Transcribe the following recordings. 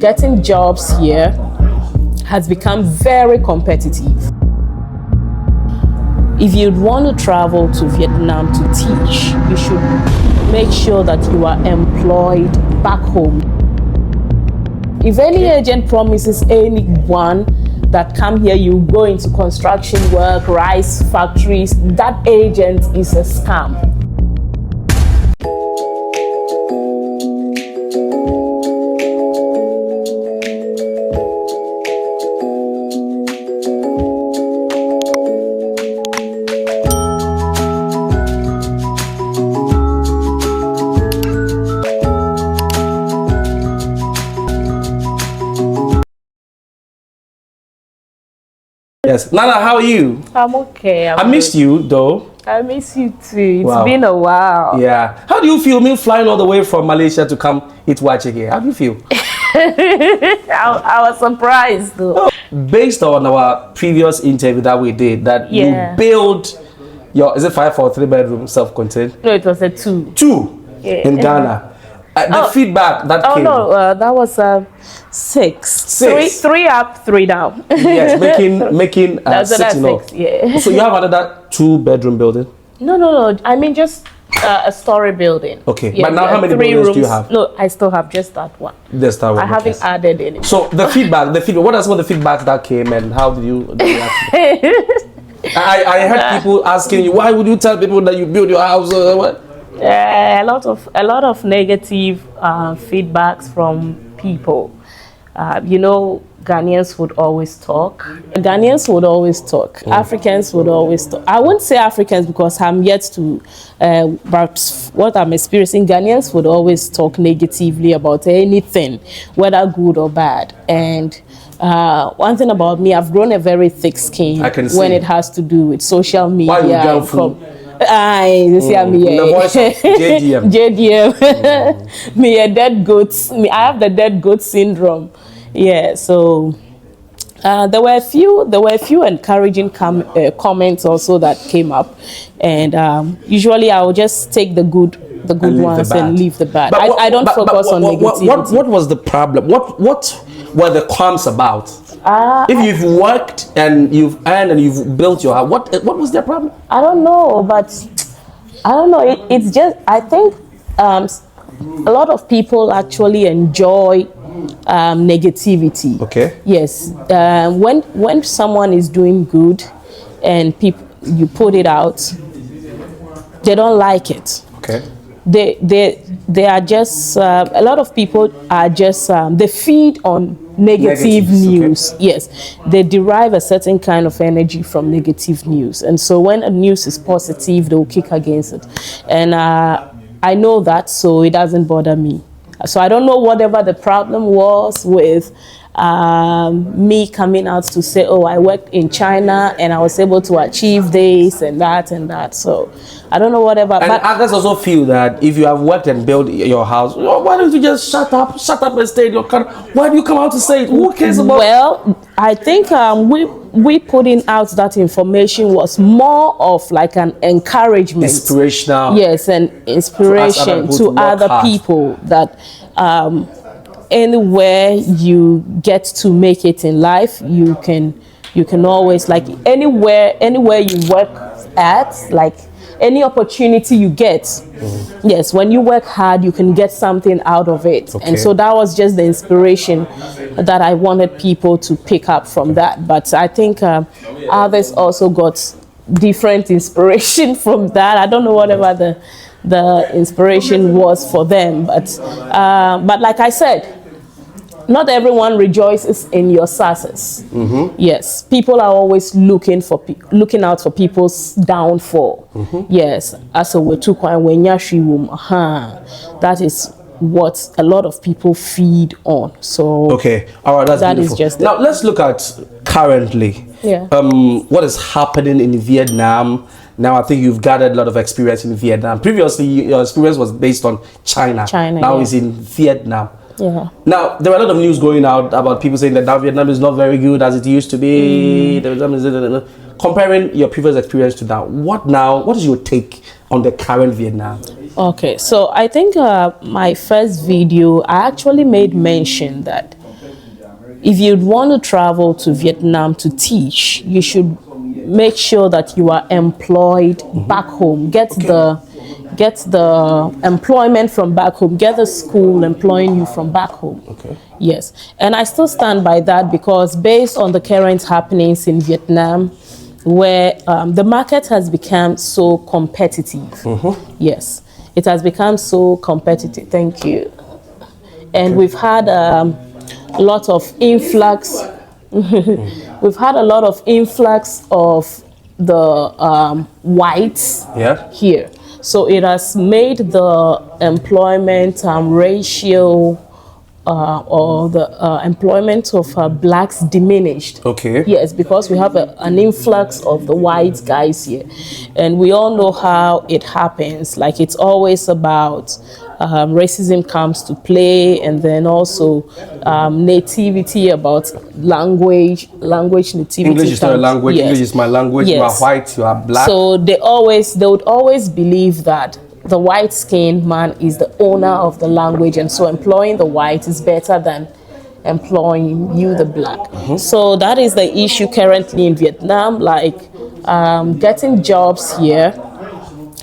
getting jobs here has become very competitive. If you'd want to travel to Vietnam to teach, you should make sure that you are employed back home. If any agent promises anyone that come here, you go into construction work, rice factories, that agent is a scam. Yes. Nana, how are you? I'm okay. I missed you though. I miss you too. It's been a while. Yeah. How do you feel me flying all the way from Malaysia to come eat wache here? How do you feel? I was surprised though. Based on our previous interview that we did, that you built your, is it 5 or 3 bedroom self-contained? No, it was a 2. 2 in Ghana. The feedback that came. Oh no, that was 6. 3 up, 3 down. Yes, making that's 6 6. Yeah. So you have another 2-bedroom building? No. I mean just a story building. Okay, yeah, but now how many buildings do you have? No, I still have just that one. Just that one. I haven't added any. So the feedback. What are some of the feedbacks that came, and how did you I heard people asking you, why would you tell people that you build your house? What? A lot of negative feedbacks from people. Ghanaians would always talk. Africans would always talk. I wouldn't say Africans because I'm yet to, but what I'm experiencing, Ghanaians would always talk negatively about anything, whether good or bad. And one thing about me, I've grown a very thick skin when it has to do with social media. Why you go from? The voice of JDM. Me a dead goats. I have the dead goat syndrome. Yeah, so there were a few encouraging comments also that came up, and usually I will just take the good ones and leave the bad. I don't focus on negativity. What was the problem? What were the cons about? If you've worked and you've earned and you've built your house, what was their problem? I don't know, but I don't know. It's just, I think a lot of people actually enjoy negativity. Okay. Yes. When someone is doing good and you put it out, they don't like it. Okay. They are just a lot of people are just they feed on negative news. Okay. Yes, they derive a certain kind of energy from negative news, and so when a news is positive, they will kick against it. And I know that, so it doesn't bother me. So I don't know whatever the problem was with me coming out to say, oh, I worked in China and I was able to achieve this and that and that. So I don't know whatever. And others also feel that if you have worked and built your house, why don't you just shut up and stay in your car? Why do you come out to say it? Who cares about? Well, I think we putting out that information was more of like an encouragement, inspirational. Yes, an inspiration to other people that anywhere you get to make it in life, you can always, like anywhere you work at, like any opportunity you get, yes, when you work hard, you can get something out of it. Okay. And so that was just the inspiration that I wanted people to pick up from that. But I think others also got different inspiration from that. I don't know whatever the inspiration was for them, but like I said, not everyone rejoices in your success. Mm-hmm. Yes, people are always looking out for people's downfall. Mm-hmm. Yes, as a that is what a lot of people feed on. So okay, all right, that is just now. Let's look at currently. Yeah. What is happening in Vietnam? Now I think you've gathered a lot of experience in Vietnam. Previously, your experience was based on China. Now it's in Vietnam. Yeah. Now there were a lot of news going out about people saying that now Vietnam is not very good as it used to be. Comparing your previous experience to now, what is your take on the current Vietnam? Okay, so I think my first video, I actually made mention that if you'd want to travel to Vietnam to teach, you should make sure that you are employed back home. Get the employment from back home. Get the school employing you from back home. Okay. Yes, and I still stand by that, because based on the current happenings in Vietnam, where the market has become so competitive. Yes, it has become so competitive. Thank you. And we've had a lot of influx. We've had a lot of influx of the whites here. So it has made the employment ratio or the employment of blacks diminished. Okay. Yes, because we have an influx of the white guys here. And we all know how it happens. Like, it's always about racism comes to play, and then also nativity, about language nativity. English is not a language. Yes. English is my language. Yes. You are white, you are black. So they would always believe that the white-skinned man is the owner of the language, and so employing the white is better than employing you, the black. So that is the issue currently in Vietnam. Like, getting jobs here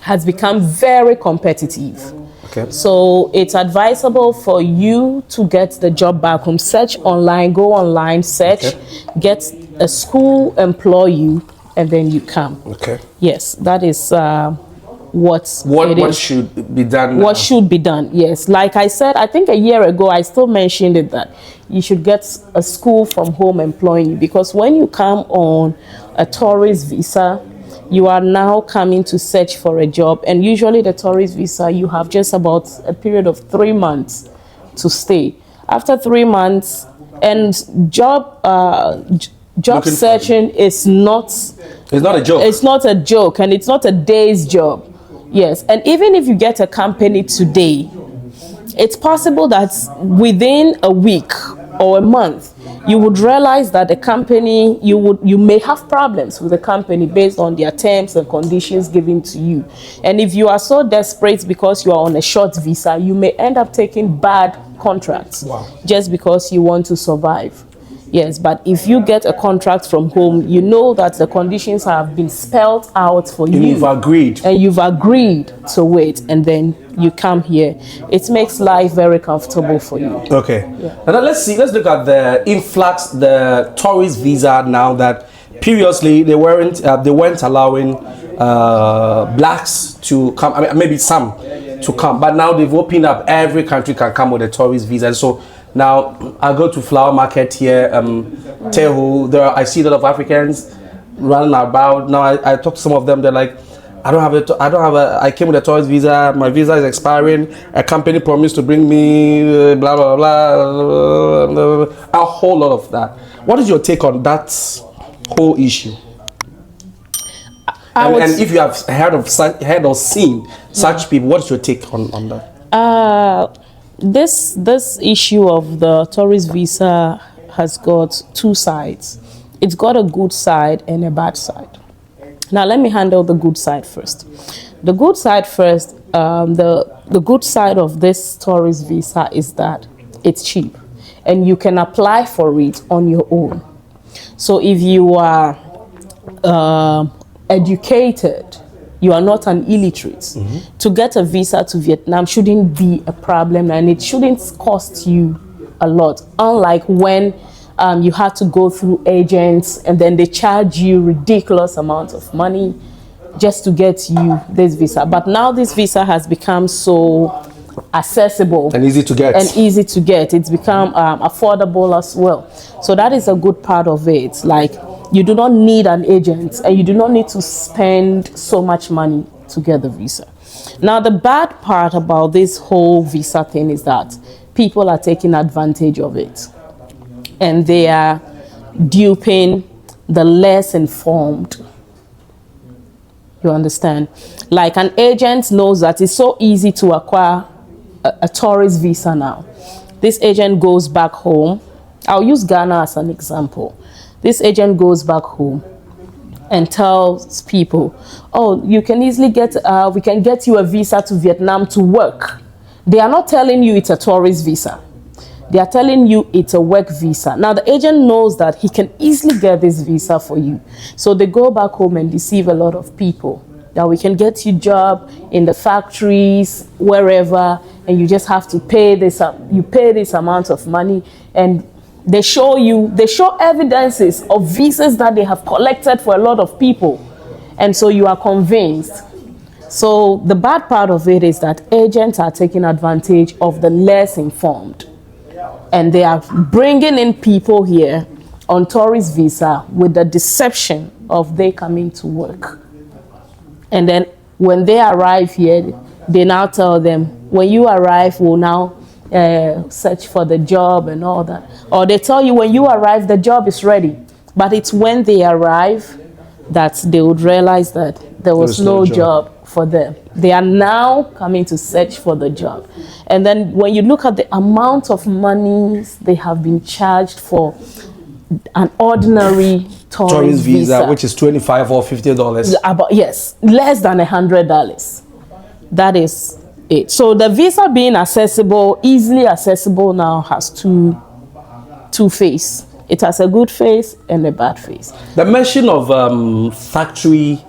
has become very competitive. Okay. So it's advisable for you to get the job back home. Search online, go online, search, get a school, employ you, and then you come. Okay. Yes, that is what should be done now. What should be done, yes. Like I said, I think a year ago, I still mentioned it, that you should get a school from home employing you, because when you come on a tourist visa, you are now coming to search for a job, and usually the tourist visa, you have just about a period of 3 months to stay. After 3 months, and job searching is not... It's not a joke. It's not a joke, and it's not a day's job. Yes, and even if you get a company today, it's possible that within a week or a month, you would realize that the company, you may have problems with the company based on their terms and conditions given to you. And if you are so desperate because you are on a short visa, you may end up taking bad contracts just because you want to survive. Yes, but if you get a contract from home, you know that the conditions have been spelled out for you. And you've agreed. And you've agreed to wait, and then you come here. It makes life very comfortable for you. Okay. Yeah. Now let's look at the influx, the tourist visa now, that previously they weren't allowing blacks to come. I mean, maybe some to come, but now they've opened up. Every country can come with a tourist visa. And so now I go to flower market here, Tehu. I see a lot of Africans running about. Now I talk to some of them. They're like, I came with a tourist visa. My visa is expiring. A company promised to bring me blah blah blah. A whole lot of that. What is your take on that whole issue? And if you have heard or seen such people, what's your take on that? This issue of the tourist visa has got two sides. It's got a good side and a bad side. Now let me handle the good side first. The good side first, the good side of this tourist visa is that it's cheap and you can apply for it on your own. So if you are educated, you are not an illiterate, to get a visa to Vietnam shouldn't be a problem, and it shouldn't cost you a lot. Unlike when you have to go through agents and then they charge you ridiculous amounts of money just to get you this visa. But now this visa has become so accessible and easy to get. It's become affordable as well. So that is a good part of it. Like, you do not need an agent and you do not need to spend so much money to get the visa. Now, the bad part about this whole visa thing is that people are taking advantage of it. And they are duping the less informed. You understand? Like, an agent knows that it's so easy to acquire a tourist visa now. This agent goes back home. I'll use Ghana as an example. This agent goes back home and tells people, oh, you can easily we can get you a visa to Vietnam to work. They are not telling you it's a tourist visa. They are telling you it's a work visa. Now the agent knows that he can easily get this visa for you. So they go back home and deceive a lot of people. That we can get you job in the factories, wherever, and you just have to pay this. You pay this amount of money, and they show evidences of visas that they have collected for a lot of people, and so you are convinced. So the bad part of it is that agents are taking advantage of the less informed, and they are bringing in people here on tourist visa with the deception of they coming to work. And then when they arrive here, they now tell them, when you arrive, we'll now search for the job and all that. Or they tell you when you arrive, the job is ready. But it's when they arrive that they would realize that there was no job for them. They are now coming to search for the job. And then when you look at the amount of money they have been charged for an ordinary tourist visa, which is $25 or $50. About, yes, less than $100. That is it. So the visa being accessible, easily accessible now, has two faces. It has a good face and a bad face. The mention of factory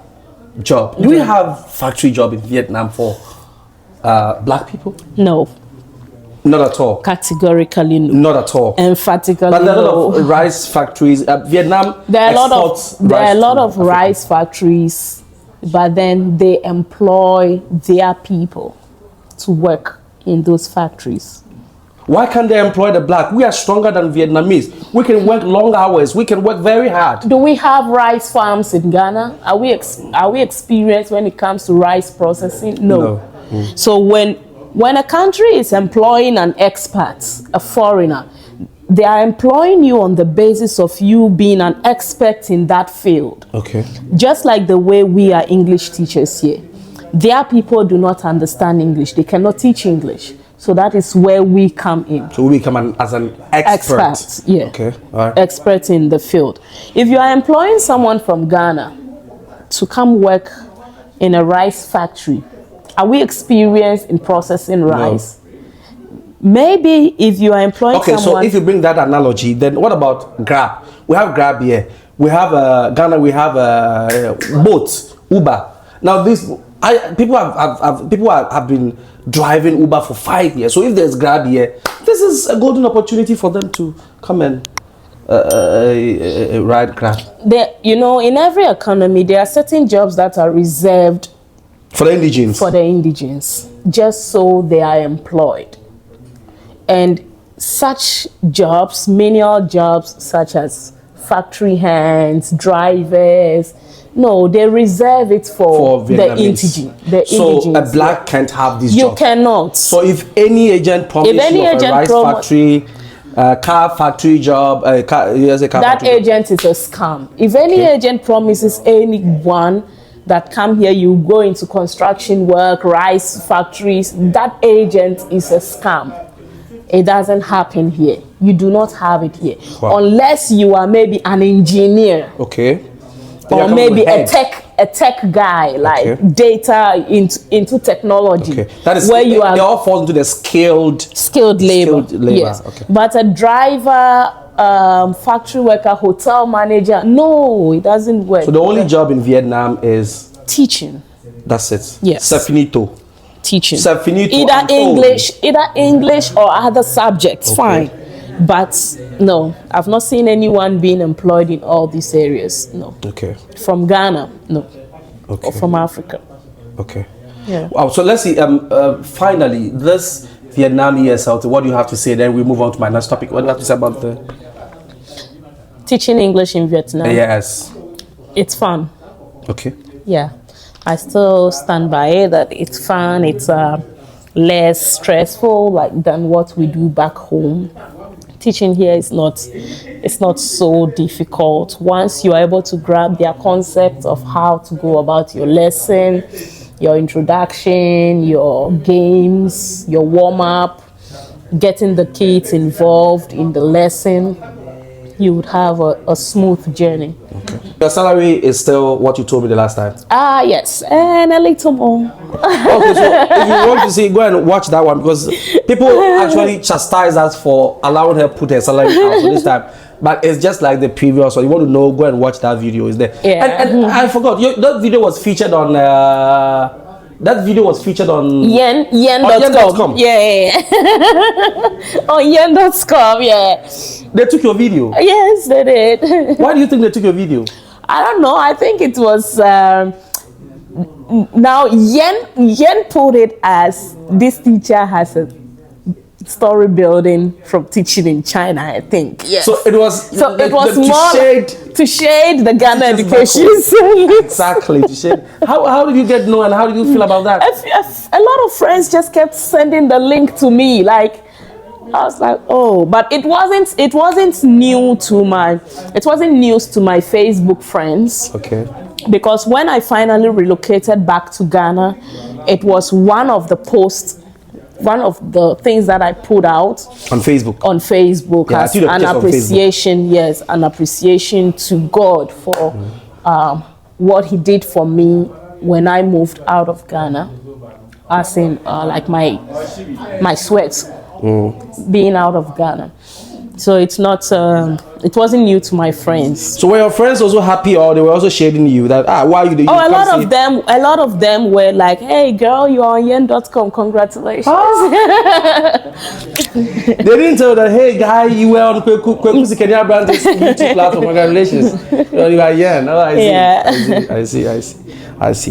job. Do we have factory job in Vietnam for black people? No. Not at all. Categorically no. Not at all. Emphatically but there are a no. lot of rice factories. Vietnam there are a lot of Africa. Rice factories, but then they employ their people to work in those factories. Why can't they employ the black? We are stronger than Vietnamese. We can work long hours. We can work very hard. Do we have rice farms in Ghana? Are we experienced when it comes to rice processing? No. So when a country is employing an expat, a foreigner, they are employing you on the basis of you being an expert in that field. Okay. Just like the way we are English teachers here. Their people do not understand English. They cannot teach English. So that is where we come in. So we come as an expert. Yeah. Okay. All right. Expert in the field. If you are employing someone from Ghana to come work in a rice factory, are we experienced in processing rice? No. Maybe if you are employing someone... so if you bring that analogy, then what about Grab? We have Grab here. We have Ghana, we have boats, Uber. Now people have been driving Uber for 5 years. So if there's Grab here, this is a golden opportunity for them to come and ride Grab. In every economy, there are certain jobs that are reserved for the indigenes. For the indigenes, just so they are employed. And such jobs, menial jobs such as factory hands, drivers, no, they reserve it for the indigene. So a black can't have this job? You cannot. So if any agent promises you a rice factory, car factory job, that agent is a scam. If any agent promises anyone that come here, you go into construction work, rice factories, that agent is a scam. It doesn't happen here. You do not have it here. Wow. Unless you are maybe an engineer. Okay. Or maybe a tech guy, like data into technology. Okay. That is where you are. They all fall into the skilled labor. Yes. Okay. But a driver, factory worker, hotel manager, no, it doesn't work. So the only job in Vietnam is teaching. That's it. Yes. Finito. Teaching. Finito. Either English or other subjects. Fine. But no, I've not seen anyone being employed in all these areas. No. Okay. From Ghana, no. Okay. Or from Africa. Okay. Yeah. Wow. So let's see. Finally, this Vietnam ESL. What do you have to say? Then we move on to my next topic. What do you have to say about the teaching English in Vietnam? Yes. It's fun. Okay. Yeah. I still stand by it that it's fun. It's less stressful than what we do back home. Teaching here is not so difficult. Once you are able to grab their concept of how to go about your lesson, your introduction, your games, your warm-up, getting the kids involved in the lesson, you would have a smooth journey. Okay. Your salary is still what you told me the last time. Yes, and a little more. Okay, so if you want to see, go and watch that one because people actually chastise us for allowing her put her salary out for this time. But it's just like the previous one. You want to know, go and watch that video. Is there? Yeah. And I forgot. That video was featured on. Yen.com. Yeah. On yen.com, yeah. They took your video. Yes, they did. Why do you think they took your video? I don't know. I think it was now Yen put it as this teacher has a story building from teaching in China. I think. Yes. So it was. To shade the Ghana education. Exactly. To shade. How did you get know and how did you feel about that? A lot of friends just kept sending the link to me. Like I was like, oh, but it wasn't news to my Facebook friends. Okay. Because when I finally relocated back to Ghana, it was one of the things that I put out on Facebook. Yeah, as an appreciation, yes, an appreciation to God for what He did for me when I moved out of Ghana, as in like my sweat being out of Ghana. So it's not. It wasn't new to my friends. So were your friends also happy, or they were also shading you that why you? A lot of them were like, "Hey, girl, you're on yen.com. Congratulations." They didn't tell that, "Hey, guy, you were on Kwekusi Kenya Brand's YouTube platform. Congratulations." You are yen. Oh, I see. Yeah. I see.